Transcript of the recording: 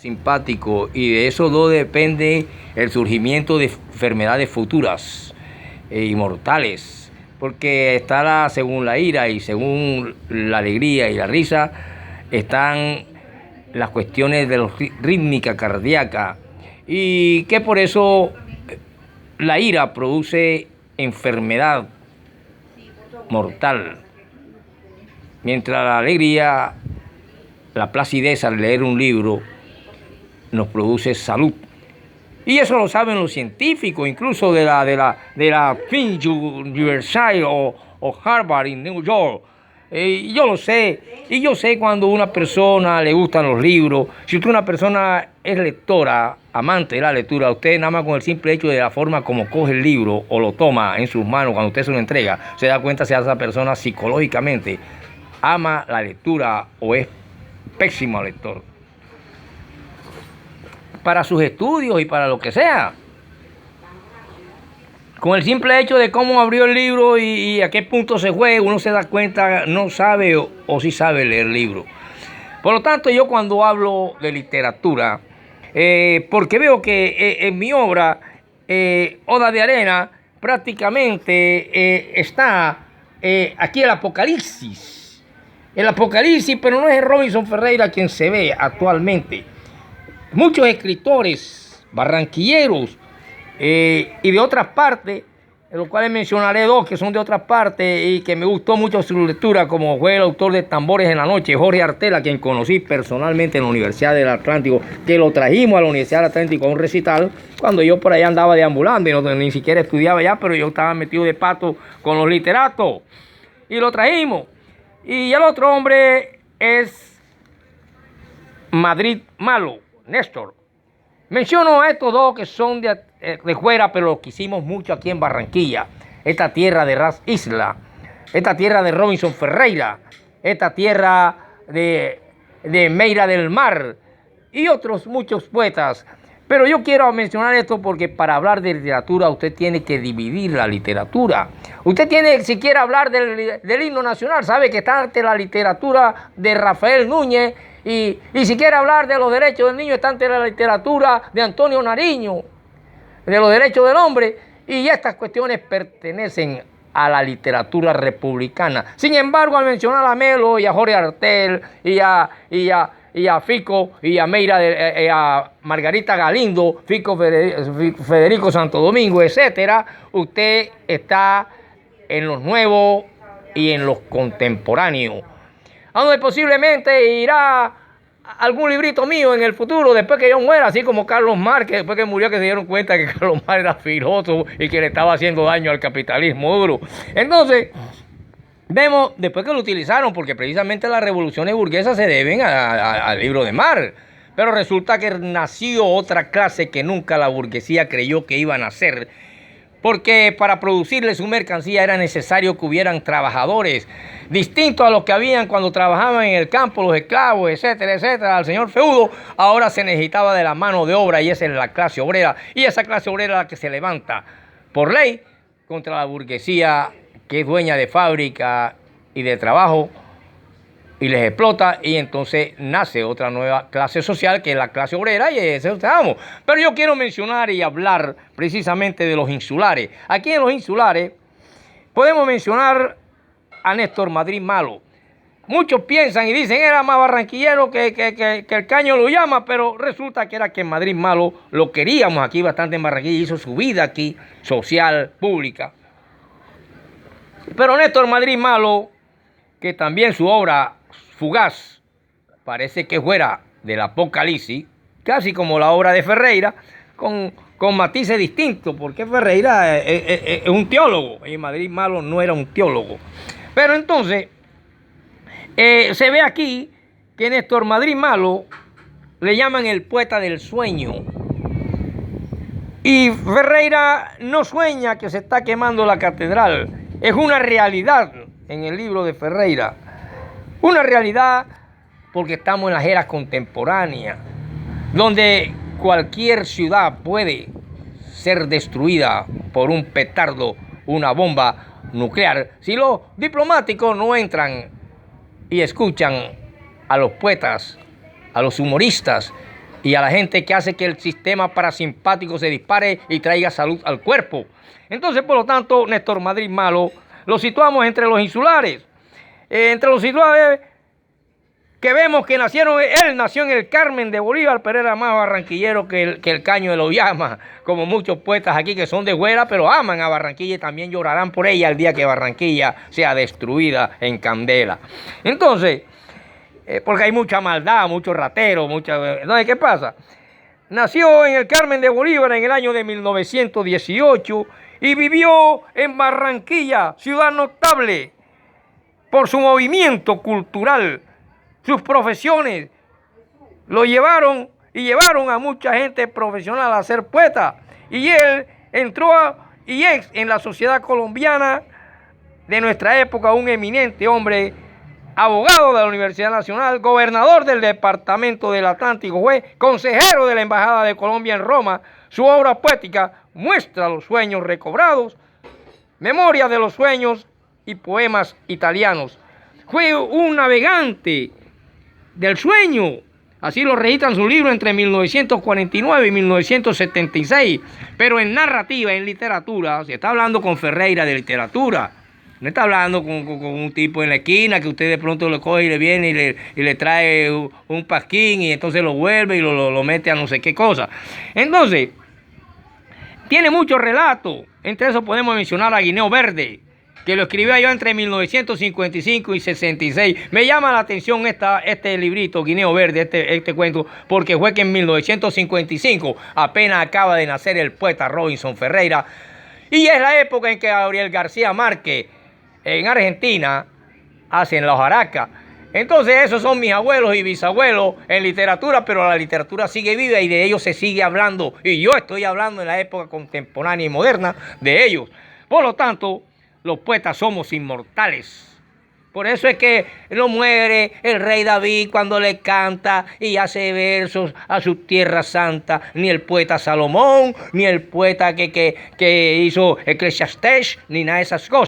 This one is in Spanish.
simpático, y de esos dos depende el surgimiento de enfermedades futuras y mortales, porque está según la ira y según la alegría y la risa, están las cuestiones de la rítmica cardíaca, y que por eso la ira produce enfermedad mortal, mientras la alegría, la placidez al leer un libro, nos produce salud. Y eso lo saben los científicos, incluso de la Princeton University o Harvard en New York. Yo lo sé, y yo sé cuando a una persona le gustan los libros. Si usted una persona es lectora, amante de la lectura, usted nada más con el simple hecho de la forma como coge el libro o lo toma en sus manos cuando usted se lo entrega, se da cuenta si esa persona psicológicamente ama la lectura o es pésimo lector. Para sus estudios y para lo que sea. Con el simple hecho de cómo abrió el libro y a qué punto se fue, uno se da cuenta, no sabe o sí sabe leer el libro. Por lo tanto, yo cuando hablo de literatura, porque veo que en mi obra, Oda de Arena, prácticamente está aquí el Apocalipsis. El Apocalipsis, pero no es Robinson Ferreira quien se ve actualmente. Muchos escritores barranquilleros y de otras partes, de los cuales mencionaré dos que son de otras partes y que me gustó mucho su lectura, como fue el autor de Tambores en la Noche, Jorge Artela, quien conocí personalmente en la Universidad del Atlántico, que lo trajimos a la Universidad del Atlántico a un recital, cuando yo por allá andaba deambulando y ni siquiera estudiaba allá, pero yo estaba metido de pato con los literatos, y lo trajimos. Y el otro hombre es Madrid Malo, Néstor. Menciono a estos dos que son de fuera, pero lo que hicimos mucho aquí en Barranquilla. Esta tierra de Ras Isla, esta tierra de Robinson Ferreira, esta tierra de Meira del Mar y otros muchos poetas. Pero yo quiero mencionar esto porque para hablar de literatura usted tiene que dividir la literatura. Usted tiene, si quiere hablar del himno nacional, sabe que está ante la literatura de Rafael Núñez. Y si quiere hablar de los derechos del niño, está ante la literatura de Antonio Nariño, de los derechos del hombre, y estas cuestiones pertenecen a la literatura republicana. Sin embargo, al mencionar a Melo y a Jorge Artel y a Fico y a a Margarita Galindo, Fico Federico Santo Domingo, etcétera, usted está en los nuevos y en los contemporáneos, a donde posiblemente irá algún librito mío en el futuro, después que yo muera, así como Carlos Marx, que después que murió que se dieron cuenta que Carlos Marx era filósofo y que le estaba haciendo daño al capitalismo duro. Entonces, vemos, después que lo utilizaron, porque precisamente las revoluciones burguesas se deben al libro de Marx, pero resulta que nació otra clase que nunca la burguesía creyó que iban a nacer, porque para producirle su mercancía era necesario que hubieran trabajadores, distintos a los que habían cuando trabajaban en el campo, los esclavos, etcétera, etcétera, al señor feudo. Ahora se necesitaba de la mano de obra, y esa es la clase obrera, y esa clase obrera es la que se levanta por ley contra la burguesía, que es dueña de fábrica y de trabajo, y les explota, y entonces nace otra nueva clase social que es la clase obrera, y eso estamos. Pero yo quiero mencionar y hablar precisamente de los insulares. Aquí en los insulares podemos mencionar a Néstor Madrid Malo. Muchos piensan y dicen era más barranquillero que el Caño lo llama, pero resulta que era que Madrid Malo lo queríamos aquí bastante en Barranquilla, hizo su vida aquí, social, pública. Pero Néstor Madrid Malo, que también su obra Fugaz parece que fuera del Apocalipsis, casi como la obra de Ferreira, con matices distintos, porque Ferreira es un teólogo y Madrid Malo no era un teólogo. Pero entonces se ve aquí que Néstor Madrid Malo le llaman el poeta del sueño, y Ferreira no sueña que se está quemando la catedral, es una realidad en el libro de Ferreira. Una realidad porque estamos en las eras contemporáneas, donde cualquier ciudad puede ser destruida por un petardo, una bomba nuclear, si los diplomáticos no entran y escuchan a los poetas, a los humoristas y a la gente que hace que el sistema parasimpático se dispare y traiga salud al cuerpo. Entonces, por lo tanto, Néstor Madrid Malo lo situamos entre los insulares. Entre los insulares que vemos que él nació en el Carmen de Bolívar, pero era más barranquillero que el Caño de Loyama, como muchos poetas aquí que son de Güera, pero aman a Barranquilla y también llorarán por ella el día que Barranquilla sea destruida en candela. Entonces, porque hay mucha maldad, mucho ratero, entonces, ¿qué pasa? Nació en el Carmen de Bolívar en el año de 1918 y vivió en Barranquilla, ciudad notable por su movimiento cultural. Sus profesiones llevaron a mucha gente profesional a ser poeta. Y él entró y es en la sociedad colombiana de nuestra época un eminente hombre, abogado de la Universidad Nacional, gobernador del Departamento del Atlántico, juez, consejero de la Embajada de Colombia en Roma. Su obra poética muestra los sueños recobrados, memoria de los sueños y poemas italianos. Fue un navegante del sueño, así lo registran su libro entre 1949 y 1976, pero en narrativa, en literatura, se está hablando con Ferreira de literatura, no está hablando con un tipo en la esquina que usted de pronto lo coge y le viene y le trae un pasquín y entonces lo vuelve y lo mete a no sé qué cosa. Entonces, tiene muchos relatos, entre esos podemos mencionar a Guineo Verde, que lo escribió yo entre 1955 y 66. Me llama la atención este librito, Guineo Verde, este cuento, porque fue que en 1955 apenas acaba de nacer el poeta Robinson Ferreira, y es la época en que Gabriel García Márquez, en Argentina, hacen la hojaraca. Entonces esos son mis abuelos y bisabuelos en literatura, pero la literatura sigue viva y de ellos se sigue hablando, y yo estoy hablando en la época contemporánea y moderna de ellos. Por lo tanto, los poetas somos inmortales. Por eso es que no muere el rey David cuando le canta y hace versos a su tierra santa, ni el poeta Salomón, ni el poeta que hizo Eclesiastés, ni nada de esas cosas.